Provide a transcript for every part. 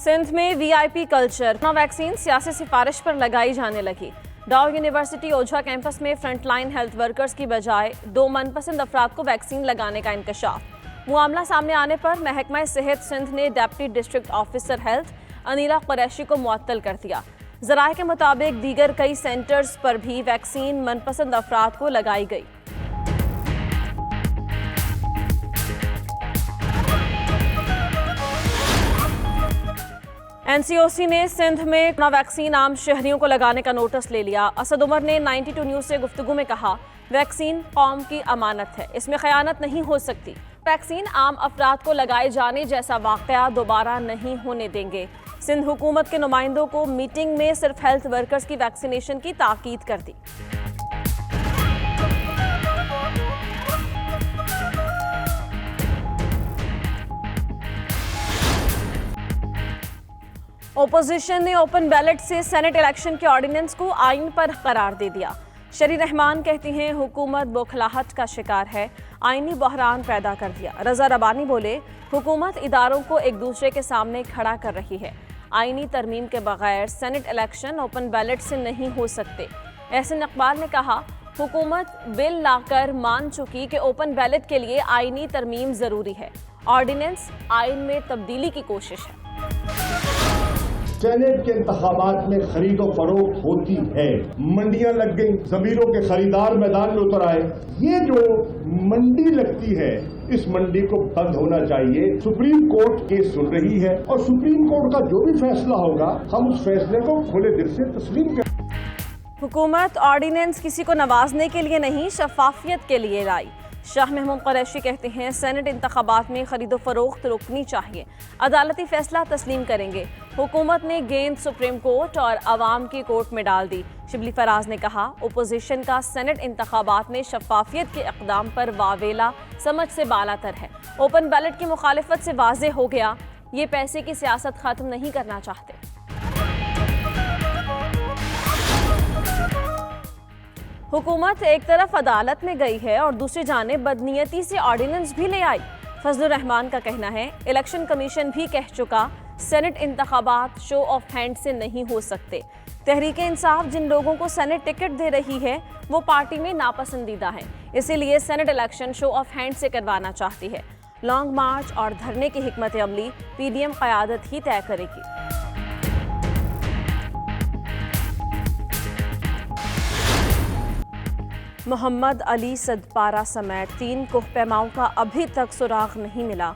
सिंध में VIP culture, vaccine सियासी सिफारिश पर लगाई जाने लगी। डाउ यूनिवर्सिटी ओझा कैंपस में फ्रंटलाइन हेल्थ वर्कर्स की बजाय 2 मनपसंद अफराद को वैक्सीन लगाने का इंकशाफ। मामला सामने आने पर महकमा सेहत सिंध ने deputy district officer health Anila Qureshi को मुअत्तल कर दिया। ज़राए के मुताबिक दीगर कई सेंटर्स पर भी वैक्सीन मनपसंद अफराद को लगाई गई। एनसीओसी ने सिंध में कोरोना वैक्सीन आम शहरियों को लगाने का नोटिस ले लिया। असद उमर ने 92 न्यूज़ से गुफ्तगू में कहा, वैक्सीन कौम की अमानत है, इसमें खयानत नहीं हो सकती। वैक्सीन आम अफराद को लगाए जाने जैसा वाकया दोबारा नहीं होने देंगे। सिंध हुकूमत के नुमाइंदों को मीटिंग में सिर्फ हेल्थ वर्कर्स की वैक्सीनेशन की ताकीद कर दी। ओपोजिशन ने ओपन बैलेट से सेनेट इलेक्शन के ऑर्डिनेंस को आइन पर करार दे दिया। शरी रहमान कहती हैं, हुकूमत बौखलाहट का शिकार है, आइनी बहरान पैदा कर दिया। रजा रबानी बोले, हुकूमत इदारों को एक दूसरे के सामने खड़ा कर रही है। आइनी तरमीम के बगैर सेनेट इलेक्शन ओपन बैलेट से नहीं हो सकते। एहसन इकबाल ने कहा, हुकूमत बिल लाकर मान चुकी कि ओपन बैलेट के लिए आइनी तरमीम जरूरी है। ऑर्डिनेंस आइन में तब्दीली की कोशिश है। सेनेट के इंतखाबात में खरीदो फरोख्त होती है, मंडियां लग गई, जमीरों के खरीदार मैदान में उतर आए। ये जो मंडी लगती है, इस मंडी को बंद होना चाहिए। सुप्रीम कोर्ट केस सुन रही है और सुप्रीम कोर्ट का जो भी फैसला होगा, हम उस फैसले को खुले दिल से तस्लीम करें। हुकूमत ऑर्डिनेंस किसी को नवाजने के लिए नहीं, शफाफियत के लिए लाई। शाह महमूद कुरैशी कहते हैं, सेनेट इंतखाबात में खरीदो फरोख्त रुकनी चाहिए, अदालती फैसला तस्लीम करेंगे। हुकूमत ने गेंद सुप्रीम कोर्ट और अवाम की कोर्ट में डाल दी। शिबली फराज ने कहा, ओपोजिशन का सेनेट इंतखाबात में शफाफियत के इक़दाम पर वावेला समझ से बालातर है। ओपन बैलेट की मुखालिफत से वाज़े हो गया, ये पैसे की सियासत ख़त्म नहीं करना चाहते। हुकूमत एक तरफ अदालत में गई है और दूसरी जानिब बदनीयती से ऑर्डिनेंस भी ले आई। फजलुर रहमान का कहना है, इलेक्शन कमीशन भी कह चुका, सेनेट इंतखाबात शो ऑफ हैंड से नहीं हो सकते। तहरीक इंसाफ जिन लोगों को सेनेट टिकट दे रही है, वो पार्टी में नापसंदीदा है, इसीलिए senate election show off hand से करवाना चाहती है। लॉन्ग मार्च और धरने की हिकमत अमली पीडीएम क़यादत ही तय करेगी। मोहम्मद अली सदपारा समेत 3 कोहपैमाओं का अभी तक सुराग नहीं मिला।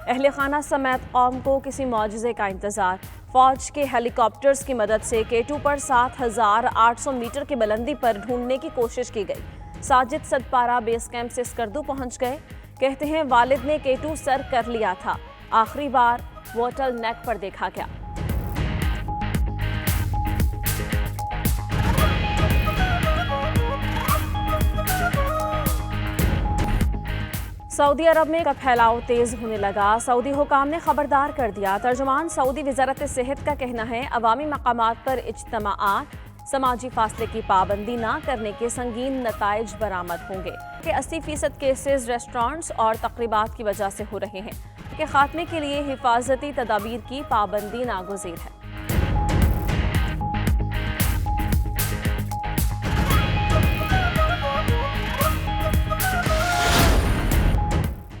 अहले खाना समेत कौम को किसी मौजज़े का इंतज़ार। फौज के हेलीकॉप्टर्स की मदद से K2 पर 7,800 मीटर की बुलंदी पर ढूंढने की कोशिश की गई। साजिद सदपारा बेस कैंप से स्कर्दू पहुंच गए। कहते हैं, वालिद ने K2 सर कर लिया था, आखिरी बार बोटल नेक पर देखा गया। सऊदी अरब में का फैलाव तेज होने लगा। सऊदी हुकाम ने खबरदार कर दिया। तर्जुमान सऊदी वज़ारत सेहत का कहना है, अवामी मकामात पर इज्तिमाआत, समाजी फासले की पाबंदी ना करने के संगीन नताइज बरामद होंगे कि 80% केसेस रेस्टोरेंट्स और तकरीबात की वजह से हो रहे हैं कि खात्मे के लिए हिफाजती तदाबीर की पाबंदी नागुज़ीर है।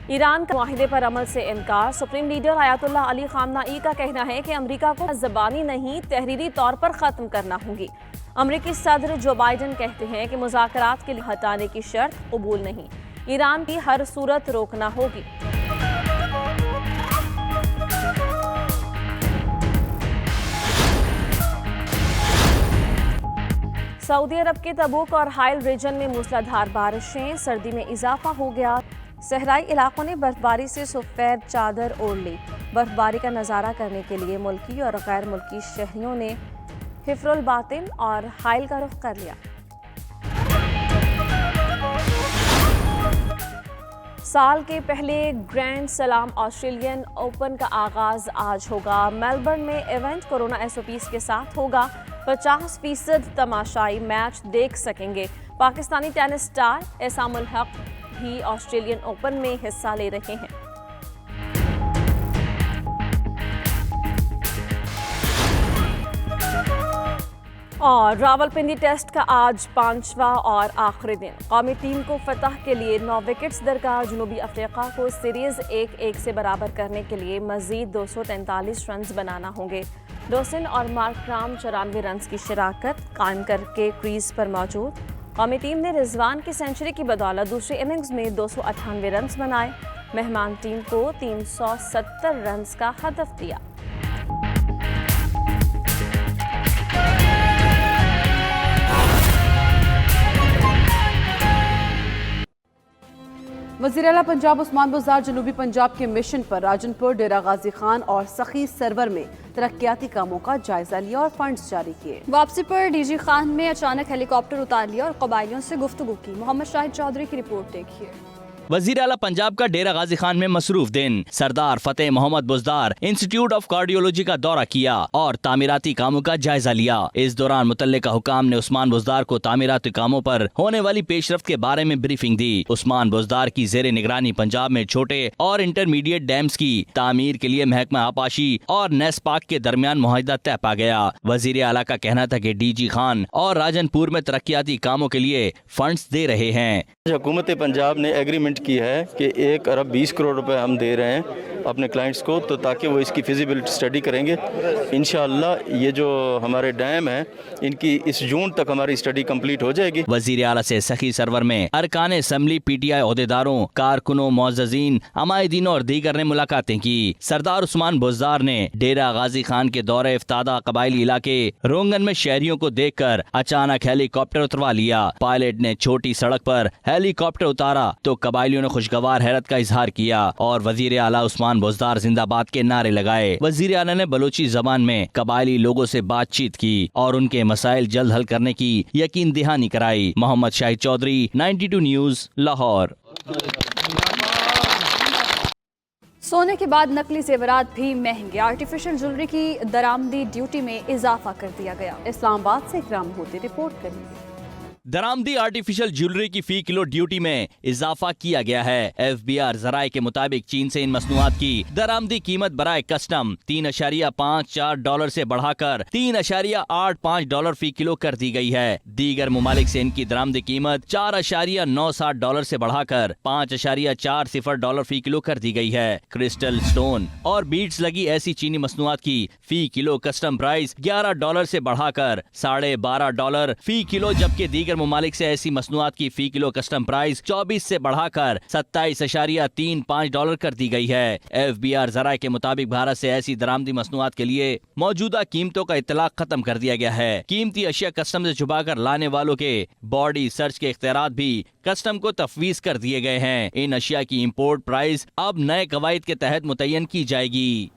ईरान का मुआहिदे पर अमल से इनकार। सुप्रीम लीडर आयतुल्लाह अली खामनाई का कहना है कि अमेरिका को ज़बानी नहीं, तहरीरी तौर पर ख़त्म करना होगी। अमेरिकी सदर जो बाइडन कहते हैं कि मुज़ाकरात के लिए हटाने की शर्त कबूल नहीं, ईरान की हर सूरत रोकना होगी। सऊदी अरब के तबूक और हाइल रीजन में मूसलाधार बारिशें, सर्दी में इजाफा हो गया। सहराई इलाकों ने बर्फबारी से सफ़ेद चादर ओढ़ ली। बर्फबारी का नज़ारा करने के लिए मुल्की और गैर मुल्की शहरियों ने हिफ्रुल बातिन और हाइल का रुख कर लिया। साल के पहले ग्रैंड सलाम ऑस्ट्रेलियन ओपन का आगाज आज होगा। मेलबर्न में इवेंट कोरोना SOPs के साथ होगा। 50% तमाशाई मैच देख सकेंगे। पाकिस्तानी टेनिस स्टार एसामुल हक भी ऑस्ट्रेलियन ओपन में हिस्सा ले रहे हैं। और रावलपिंडी टेस्ट का आज 5वां और आखिरी दिन। कौमी टीम को फतह के लिए 9 विकेट्स दरकार। जनूबी अफ्रीका को सीरीज 1-1 से बराबर करने के लिए मजीद 243 रन बनाना होंगे। डोसन और मार्कराम 94 रन की शिराकत कायम करके क्रीज पर मौजूद। कौमी टीम ने रिजवान की सेंचुरी की बदौलत दूसरी इनिंग्स में 298 रन बनाए। मेहमान टीम को 370 रन का हदफ दिया। वज़ीर आला पंजाब उस्मान बुज़दार जनूबी पंजाब के मिशन पर राजनपुर, डेरा गाजी खान और सखी सरवर में तरक्याती कामों का जायजा लिया और फंड्स जारी किए। वापसी पर डीजी खान में अचानक हेलीकॉप्टर उतार लिया और कबायलियों से गुफ्तगू की। मोहम्मद शाहिद चौधरी की रिपोर्ट देखिए। वजीर आला पंजाब का डेरा गाजी खान में मसरूफ दिन। Sardar Fateh Mohammad Buzdar institute of cardiology का दौरा किया और तामीराती कामों का जायजा लिया। इस दौरान मुतल्लिका हुकाम ने उस्मान बुज़दार को तामीराती कामों पर होने वाली पेशरफ्त के बारे में ब्रीफिंग दी। उस्मान बुज़दार की जेर निगरानी पंजाब में छोटे और इंटरमीडिएट डैम्स की तामीर के लिए महकमा आपाशी और नेस्पाक के दरमियान मुआहिदा तय पा गया। वजीर आला का कहना था कि डीजी खान और राजनपुर में तरक्याती कामों के लिए फंड्स दे रहे हैं। हुकूमत पंजाब ने एग्रीमेंट की है कि 1 अरब 20 करोड़ रुपए हम दे रहे हैं अपने क्लाइंट्स को, तो ताकि वो इसकी फिजिबिलिटी स्टडी करेंगे। इंशाअल्लाह ये जो हमारे डैम है इनकी इस जून तक हमारी स्टडी कंप्लीट हो जाएगी। वजीर आला से सखी सरवर में अरकान असम्बली, PTI ओहदेदारों, कारकुनों, मोअज़्ज़ज़ीन, अमायदीन और दीगर ने मुलाकातें की। सरदार उस्मान बुज़दार ने डेरा गाजी खान के दौरे इफ्तादा कबायली इलाके रोंगन में शहरियों को देखकर अचानक हेलीकॉप्टर उतरवा लिया। पायलट ने छोटी सड़क पर हेलीकॉप्टर उतारा तो कबायलियों ने खुशगवार हैरत का इजहार किया और वजीर आला उस्मान बुज़दार जिंदाबाद के नारे लगाए। वजीर आला ने बलोची जबान में कबायली लोगों से बातचीत की और उनके मसाइल जल्द हल करने की यकीन दहानी कराई। मोहम्मद शाहिद चौधरी, 92 न्यूज़, लाहौर। सोने के बाद नकली जेवरात भी महंगे। आर्टिफिशियल ज्वेलरी की दरामदी ड्यूटी में इजाफा कर दिया गया। इस्लामाबाद से इकराम होते रिपोर्ट करेंगे। दरामदी आर्टिफिशियल ज्वेलरी की फी किलो ड्यूटी में इजाफा किया गया है। FBR जराये के मुताबिक चीन से इन मसनूआत की दरामदी कीमत बराए कस्टम $3.54 से बढ़ाकर $3.85 फी किलो कर दी गई है। दीगर मुमालिक से इनकी दरामदी कीमत $4.960 से बढ़ाकर $5.40 फी किलो कर दी गई है। क्रिस्टल स्टोन और बीड्स लगी ऐसी चीनी मसनूआत की फी किलो कस्टम प्राइस $11 से बढ़ाकर $12.5 फी किलो, जबकि दीगर मुमालिक से ऐसी मसनूआत की फी किलो कस्टम प्राइस 24 से बढ़ाकर $27.35 कर दी गई है। FBR जराये के मुताबिक भारत से ऐसी दरामदी मसनूआत के लिए मौजूदा कीमतों का इतलाक खत्म कर दिया गया है। कीमती अशिया कस्टम से छुपाकर लाने वालों के बॉडी सर्च के इख्तियारात भी कस्टम को तफवीज कर दिए गए हैं। इन अशिया की इम्पोर्ट प्राइस अब नए कवायद के तहत मुतय्यन की जाएगी।